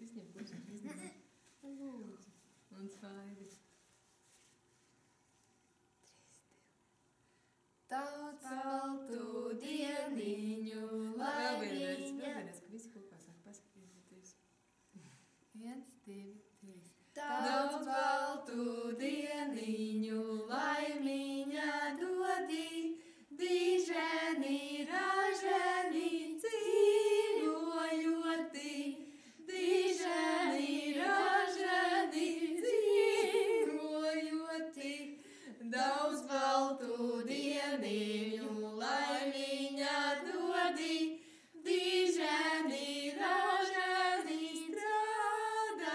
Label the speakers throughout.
Speaker 1: izņem pušu, izņem. Lūdzu. Un svaidi.
Speaker 2: Daudz baltu dieniņu, laimiņa.
Speaker 1: Vēlreiz, ka visi kopā sāk pasakies.
Speaker 2: 1, 2, 3.
Speaker 1: Daudz baltu dieniņu, laimiņa dodī, diženi, raženi, dzīvojoti. Diženi, raženi, dzīvojoti. Daudz baltu dieniņu, laimiņa dodī, diženi, raženi, strādājoti.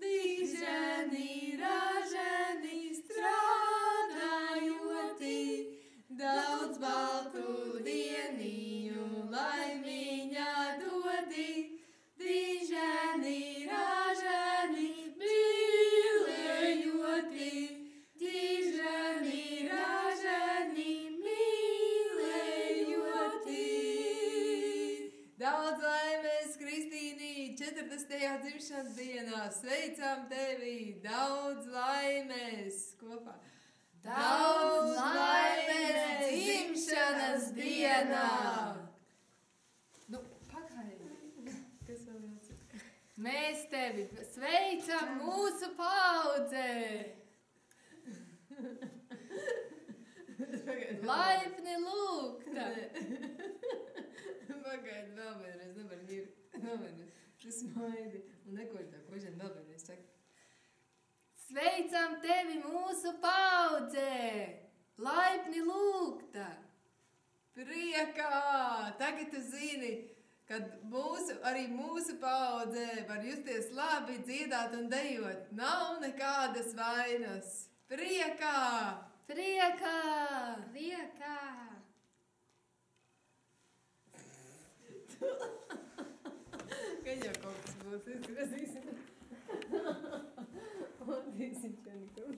Speaker 1: Diženi, raženi, strādājoti. Daudz baltu dieniņu, laimiņa dodī, diženi, raženi, mīlējoti. Diženi, raženi, mīlējoti. Daudz laimes, Kristīnī, 40. dzimšanas dienā. Sveicam tevi, daudz laimes kopā. Daudz laimes dzimšanas dienā! Nu, pagaidi. Kas vēl jāsaka?
Speaker 2: Mēs tevi sveicam mūsu paudzē! Laipni lūgta!
Speaker 1: Pagaidi, vēl vienreiz, nevar ņirt. Vēl vienreiz. Tu smaidi. Un nekoļ tā kožien, vēl vienreiz saka.
Speaker 2: Sveicam tevi mūsu paudzē! Laipni lūgta!
Speaker 1: Priekā! Tagad tu zini, kad arī mūsu paudzē var justies labi, dziedāt un dejot. Nav nekādas vainas. Priekā!
Speaker 2: Priekā!
Speaker 3: Priekā!
Speaker 1: Kad jau kaut kas būs, izgrasīsim. Un tīsim čanikam.